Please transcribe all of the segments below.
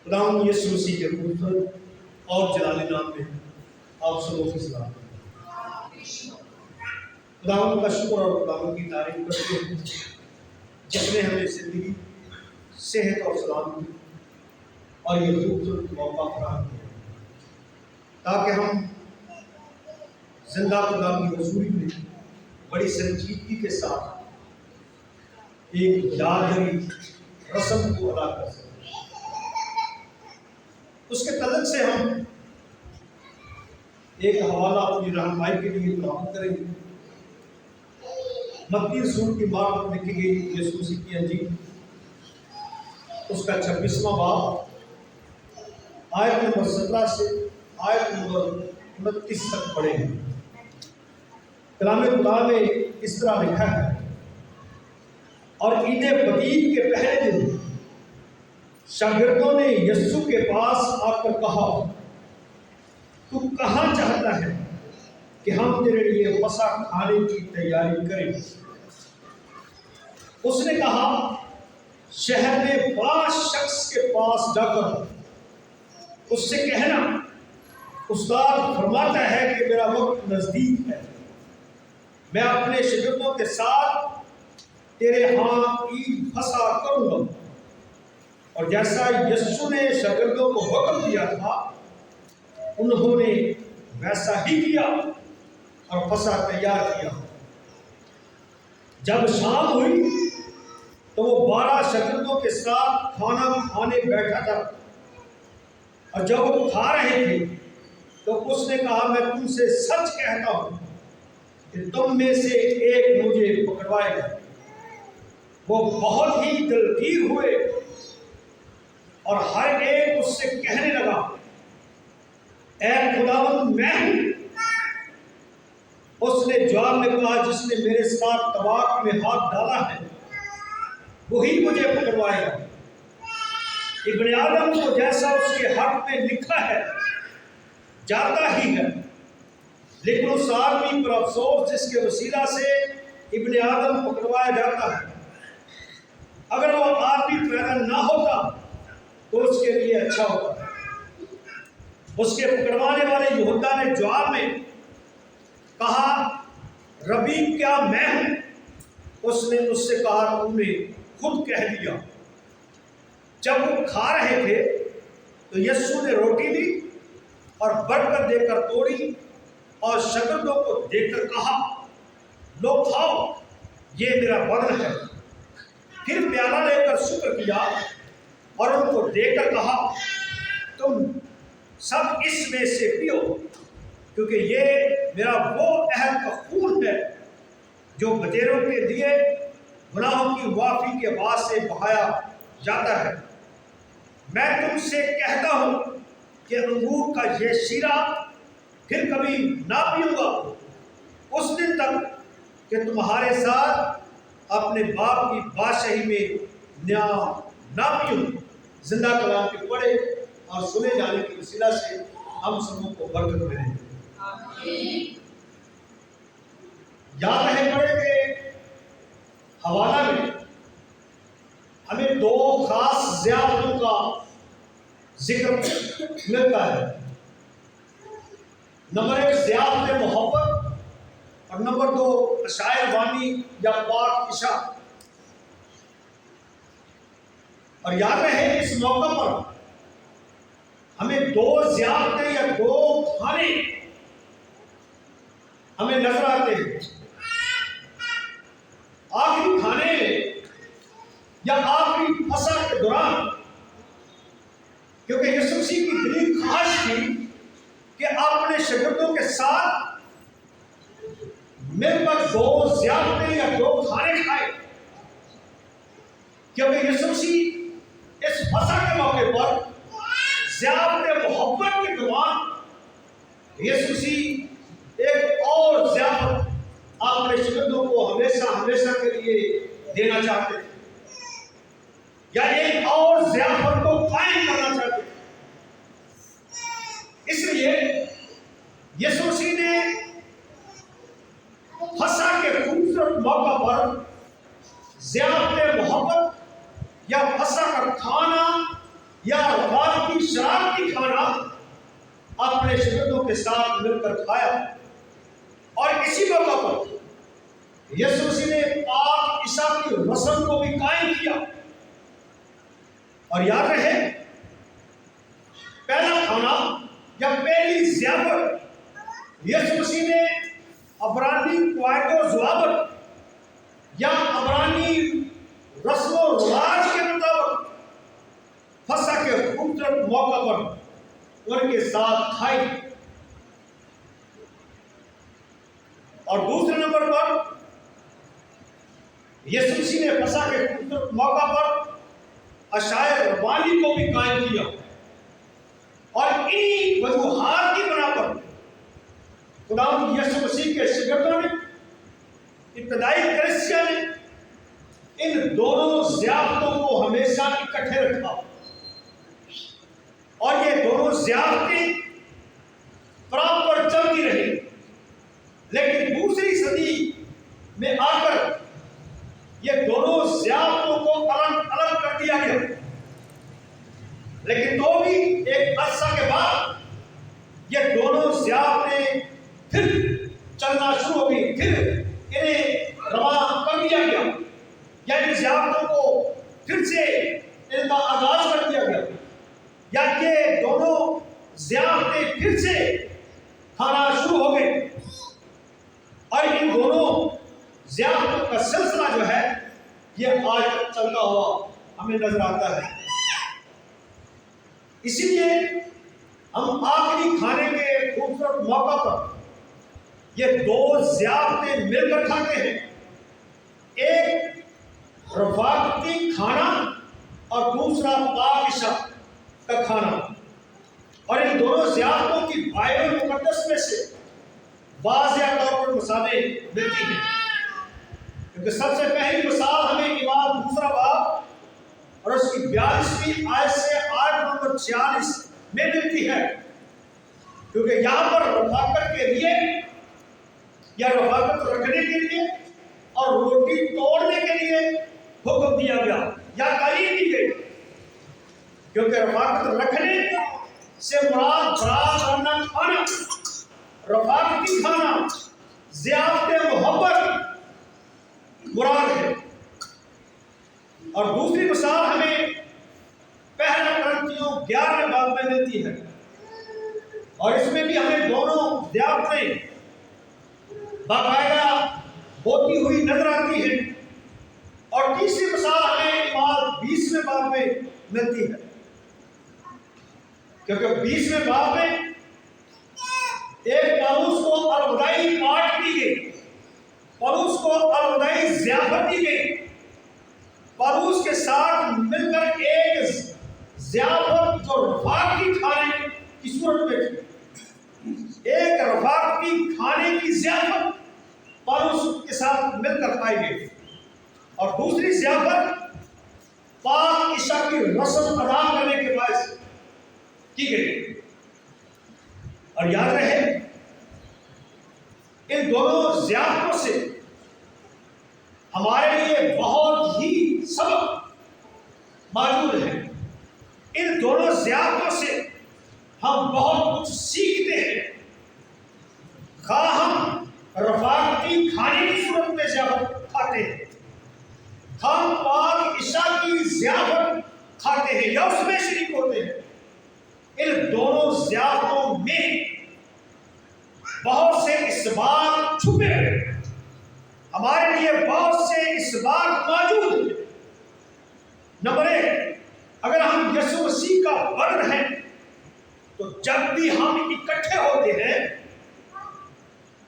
خداوند یسوع مسیح کے خوبصورت اور جلالی نام میں آپ سب کو سلام۔ خداوند کا شکر اور خداوند کی تعریف کرتے ہیں جس نے ہمیں زندگی، صحت اور سلام دی اور یہ خوبصورت موقع فراہم کیا تاکہ ہم زندہ خدا کی حضوری میں بڑی سنجیدگی کے ساتھ ایک یادگاری رسم کو ادا کر سکیں۔ اس کے تعلق سے ہم ایک حوالہ اپنی رہنمائی کے لیے تلاوت کریں گے۔ متی رسول کی بات میں لکھی گئی یسوع مسیح کی انجیل اس کا 26واں باب آیت نمبر 17 سے آیت نمبر 29 تک پڑھیں گے۔ کلام خدا میں اس طرح لکھا ہے، اور عید فطیر کے پہلے دن شاگردوں نے یسوع کے پاس آ کر کہا، تو کہاں چاہتا ہے کہ ہم تیرے لیے فسح کھانے کی تیاری کریں؟ اس نے کہا، شہر میں فلاں شخص کے پاس جا کر اس سے کہنا، استاد فرماتا ہے کہ میرا وقت نزدیک ہے، میں اپنے شاگردوں کے ساتھ تیرے ہاں عید فسح کروں گا۔ اور جیسا یسوع نے شاگردوں کو حکم دیا تھا انہوں نے ویسا ہی کیا اور فسح تیار کیا۔ جب شام ہوئی تو وہ 12 شاگردوں کے ساتھ کھانا کھانے بیٹھا تھا، اور جب وہ کھا رہے تھے تو اس نے کہا، میں تم سے سچ کہتا ہوں کہ تم میں سے ایک مجھے پکڑوائے گا۔ وہ بہت ہی دلگیر ہوئے اور ہر ایک اس سے کہنے لگا، اے خداوند میں ہوں۔ اس نے جواب میں کہا، جس نے میرے ساتھ طواف میں ہاتھ ڈالا ہے وہی مجھے پکڑوائے گا۔ ابن آدم کو جیسا اس کے حق میں لکھا ہے جاتا ہی ہے، لیکن اس آدمی پر افسوس جس کے وسیلہ سے ابن آدم پکڑوایا جاتا ہے۔ اگر وہ آدمی پیدا نہ ہوتا تو اس کے لیے اچھا ہوتا۔ اس کے پکڑوانے والے یہودا نے جواب میں کہا، ربی کیا میں ہوں؟ اس نے اس سے کہا، تم نے خود کہہ دیا۔ جب وہ کھا رہے تھے تو یسوع نے روٹی لی اور بڑھ کر دے کر توڑی اور شاگردوں کو دے کر کہا، لو کھاؤ، یہ میرا بدن ہے۔ پھر پیالہ لے کر شکر کیا اور ان کو دے کر کہا، تم سب اس میں سے پیو، کیونکہ یہ میرا وہ عہد کا خون ہے جو بتیروں کے لیے گناہوں کی معافی کے واسطے بہایا جاتا ہے۔ میں تم سے کہتا ہوں کہ انگور کا یہ شیرہ پھر کبھی نہ پیوں گا اس دن تک کہ تمہارے ساتھ اپنے باپ کی بادشاہی میں نیا نہ پیوں۔ زندہ کلام کے پڑھے اور سنے جانے کی وسیلہ سے ہم سبوں کو برکت ملے۔ یاد رہے پڑھے کہ حوالہ میں ہمیں 2 خاص ضیافتوں کا ذکر ملتا ہے۔ نمبر 1 ضیافت محبت اور نمبر 2 عشائر وانی یا پاک اشارت۔ اور یاد رہے اس موقع پر ہمیں 2 ضیافتیں یا 2 کھانے ہمیں نظر آتے ہیں۔ آخری کھانے یا آخری فسح کے دوران، کیونکہ یسوع مسیح کی دلی خواہش تھی کہ اپنے شاگردوں کے ساتھ مل کر 2 ضیافتیں یا 2 کھانے کھائے، کیونکہ یسوع مسیح اس فسح کے موقع پر ضیافت محبت کے دوران یسوع مسیح ایک اور ضیافت اپنے شاگردوں کو ہمیشہ کے لیے دینا چاہتے تھے، یا ایک اور ضیافت کو قائم کرنا چاہتے تھے۔ اس لیے یسوع مسیح نے فسح کے خوبصورت موقع پر ضیافت محبت یا فسح کا کھانا یا رات کی شراب کی کھانا اپنے شاگردوں کے ساتھ مل کر کھایا، اور اسی موقع پر یسوع مسیح نے پاک عشاء کی رسم کو بھی قائم کیا۔ اور یاد رہے، پہلا کھانا یا پہلی ضیافت یسوع مسیح نے عبرانی قواعد و ضوابط یا عبرانی رسم و رواج کے مطابق فسح کے خوبصورت موقع پر ان کے ساتھ کھائی۔ اور دوسرے نمبر پر یسوع مسیح نے فسح کے خوبصورت موقع پر عشائے ربانی کو بھی قائم کیا، اور انہی وجوہات کی بنا پر خداوند یسوع مسیح کے شاگردوں نے، ابتدائی کلیسیا نے ان دونوں ضیافتوں کو ہمیشہ اکٹھے رکھا، اور یہ دونوں ضیافتیں پراپر چلتی رہی۔ لیکن دوسری صدی میں آ کر یہ دونوں ضیافتوں کو الگ الگ کر دیا گیا، لیکن تو بھی ایک عرصہ کے بعد یہ دونوں ضیافتیں پھر چلنا شروع ہو گئی، پھر انہیں رواں کر دیا گیا، یا ان ضیافتوں کو پھر سے ان کا آغاز کر دیا گیا، یا یہ دونوں ضیافتیں پھر سے کھانا شروع ہو گئے، اور ان دونوں ضیافتوں کا سلسلہ جو ہے یہ آج تک چلتا ہوا ہمیں نظر آتا ہے۔ اسی لیے ہم آخری کھانے کے خوبصورت موقع پر یہ دو ضیافتیں مل کر کھاتے ہیں، ایک رفاقتی کھانا اور دوسرا پاک عشاء کا کھانا۔ اور ان دونوں ضیافتوں کی بائبل مقدس میں سے واضح طور پر مثالیں ملتی ہیں، کیونکہ سب سے پہلی مثال ہمیں ایمان دوسرا باب اور اس کی 42ویں آیت سے آیت نمبر 46 میں ملتی ہے، کیونکہ یہاں پر رفاقت کے لیے یا رفاقت رکھنے کے لیے اور روٹی توڑنے کے لیے حکم دیا گیا یا تعلیم دی گئی، کیونکہ رفاقت رکھنے سے مراد برات کرنا کھانا، رفاقتی کھانا، ضیافت محبت مراد ہے۔ اور دوسری مثال ہمیں پہلا کرنتھیوں 11 باب میں ملتی ہے، اور اس میں بھی ہمیں دونوں ضیافتیں باقاعدہ ہوتی ہوئی نظر آتی ہیں۔ اور تیسری مثال ہمیں ایمان 20ویں باب میں ملتی ہے، کیونکہ 20ویں باب میں ایک پالوس کو الوداعی پاٹ دی گئی، پالوس کو الوداعی ضیافت دی گئی، پالوس کے ساتھ مل کر ایک ضیافت جو رفاقتی کھانے کی صورت میں تھی، ایک رفاقتی کھانے کی ضیافت پالوس کے ساتھ مل کر کھائی گئی، اور دوسری ضیافت پاک عشاء کی رسم ادا کرنے کے باعث کی گئی۔ اور یاد رہے، ان دونوں ضیافتوں سے ہمارے لیے بہت ہی سبق موجود ہے۔ ان دونوں ضیافتوں سے ہم بہت کچھ سیکھتے ہیں، خواہ ہم رفاقتی کھانے کی صورت میں ضیافت کھاتے ہیں، ہم پاک عشاء کی ضیافت کھاتے ہیں یا اس میں شریک ہوتے ہیں۔ ان دونوں ضیافتوں میں بہت سے اسباق چھپے ہیں، ہمارے لیے بہت سے اسباق موجود ہیں۔ نمبر 1، اگر ہم یسوع مسیح کا بدن ہیں تو جب بھی ہم اکٹھے ہوتے ہیں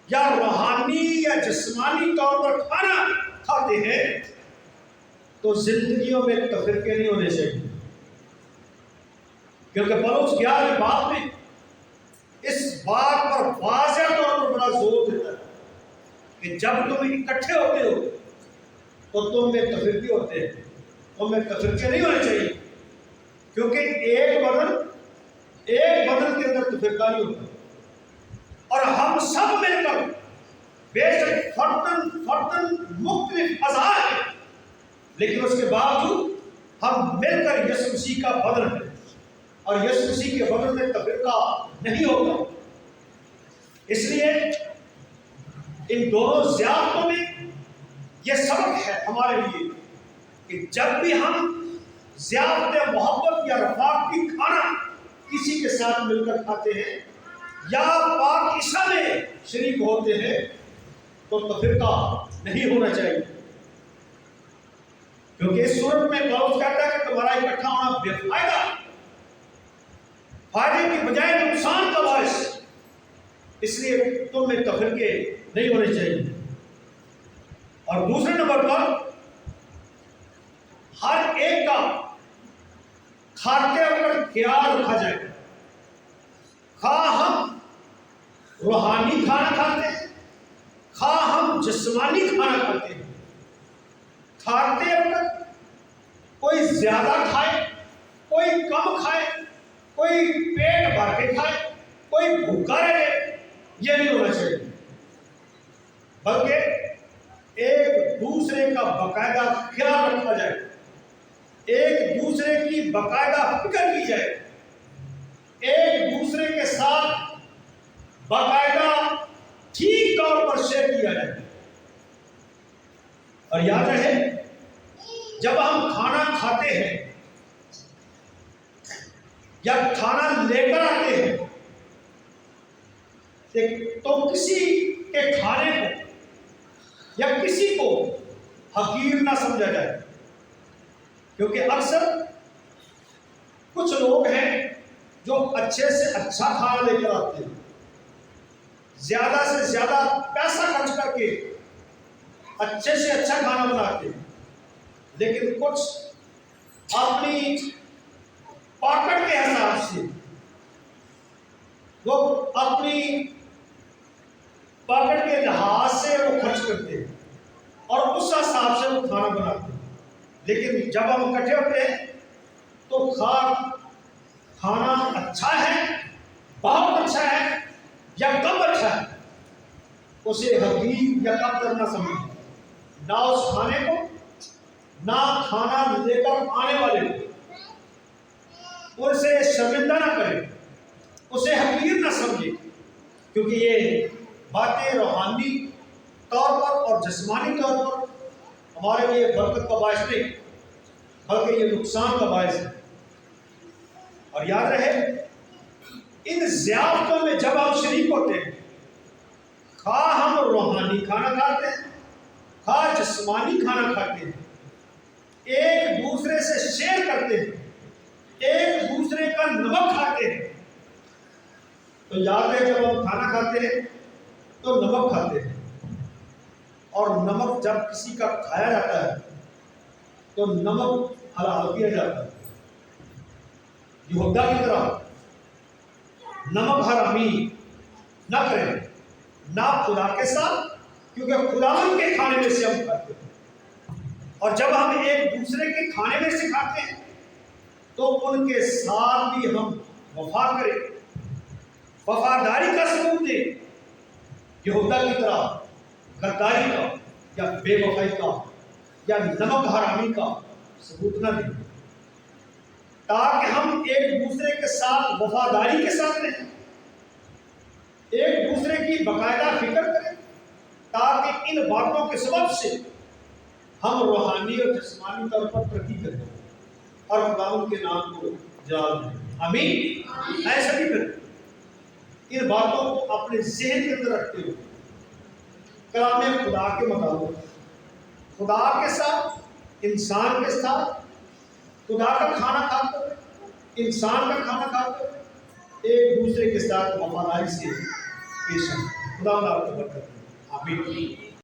یا روحانی یا جسمانی طور پر کھانا کھاتے ہیں تو زندگیوں میں تفرقے نہیں ہونے چاہیے، کیونکہ پولس 11ویں باب میں اس بات پر واضح طور پر بڑا زور دیتا ہے کہ جب تم اکٹھے ہوتے ہو تو تم میں تفرقے ہوتے ہیں، تم میں تفرقے نہیں ہونے چاہیے، کیونکہ ایک بدن کے اندر تفرقہ نہیں ہوتا، اور ہم سب مل کر بے شک فردن مختلف اعضاء ہیں، لیکن اس کے باوجود ہم مل کر یسوع مسیح کا بدن ہیں، اور یسوع مسیح کے بدن میں تفرقہ نہیں ہوتا۔ اس لیے ان دونوں زیارتوں میں یہ سبق ہے ہمارے لیے کہ جب بھی ہم زیارت محبت یا رفاقتی کھانا کسی کے ساتھ مل کر کھاتے ہیں یا پاک عشاء میں شریک ہوتے ہیں تو تفرقہ نہیں ہونا چاہیے، کیونکہ اس صورت میں پاؤس کہتا ہے کہ تمہارا اکٹھا ہونا بے فائدہ، فائدے کی بجائے نقصان کا باعث، اس لیے تم میں تفرقے نہیں ہونے چاہیے۔ اور دوسرے نمبر پر ہر ایک کا کھاتے وقت خیال رکھا جائے، خواہ ہم روحانی کھانا کھاتے ہیں خواہ ہم جسمانی کھانا کھاتے ہیں، کھاتے وقت کوئی زیادہ کھائے کوئی کم کھائے، کوئی پیٹ بھر کے کھائے کوئی بھوکا رہے، یہ نہیں ہونا چاہیے، بلکہ ایک دوسرے کا باقاعدہ خیال رکھا جائے، ایک دوسرے کی باقاعدہ فکر کی جائے، ایک دوسرے کے ساتھ باقاعدہ ٹھیک طور پر شیئر کیا جائے۔ اور یاد رہے جب ہم کھانا کھاتے ہیں یا کھانا لے کر آتے ہیں تو کسی کے کھانے کو یا کسی کو حقیر نہ سمجھا جائے، کیونکہ اکثر کچھ لوگ ہیں جو اچھے سے اچھا کھانا لے کر آتے ہیں، زیادہ سے زیادہ پیسہ خرچ کر کے اچھے سے اچھا کھانا بناتے ہیں، لیکن کچھ اپنی پاکٹ کے حساب سے وہ اپنی پاکٹ کے لحاظ سے وہ خرچ کرتے ہیں اور اس حساب سے وہ کھانا بناتے ہیں، لیکن جب ہم اکٹھے ہوتے ہیں تو کھانا اچھا ہے، بہت اچھا ہے یا کم اچھا ہے، اسے حقیر یا کم کرنا سمجھیں، نہ اس کھانے کو نہ کھانا لے کر آنے والے کو اسے شرمندہ نہ کریں، اسے حقیر نہ سمجھیں، کیونکہ یہ باتیں روحانی طور پر اور جسمانی طور پر ہمارے لیے برکت کا باعث نہیں بلکہ یہ نقصان کا باعث ہے۔ اور یاد رہے ان ضیافتوں میں جب ہم شریک ہوتے ہیں، خواہ ہم روحانی کھانا کھاتے ہیں خواہ جسمانی کھانا کھاتے ہیں، ایک دوسرے سے شیئر کرتے ہیں، ایک دوسرے کا نمک کھاتے ہیں، تو یاد ہے جب ہم کھانا کھاتے ہیں تو نمک کھاتے ہیں، اور نمک جب کسی کا کھایا جاتا ہے تو نمک حلال کیا جاتا ہے، یہودا کی طرح نمک حرامی نہ کریں، نہ خدا کے ساتھ، کیونکہ خداوند کے کھانے میں سے ہم کھاتے ہیں، اور جب ہم ایک دوسرے کے کھانے میں سے کھاتے ہیں تو ان کے ساتھ بھی ہم وفا کریں، وفاداری کا ثبوت دیں، یہودا کی طرح غداری کا یا بے وفائی کا یا نمک حرامی کا ثبوت نہ دیں، تاکہ ہم ایک دوسرے کے ساتھ وفاداری کے ساتھ رہیں، ایک دوسرے کی باقاعدہ فکر کریں، تاکہ ان باتوں کے سبب سے ہم روحانی اور جسمانی طور پر ترقی کریں اور خداوند کے نام کو جلال دیں۔ آمین۔ ایسا بھی کریں، ان باتوں کو اپنے ذہن کے اندر رکھتے ہوئے کلام خدا کے مطابق خدا کے ساتھ، انسان کے ساتھ، خدا کا کھانا کھاتے ہوئے انسان کا کھانا کھاتے ہوئے ایک دوسرے کے ساتھ وفاداری سے پیش آئیں۔ خدا آپ کو برکت دے۔ آمین۔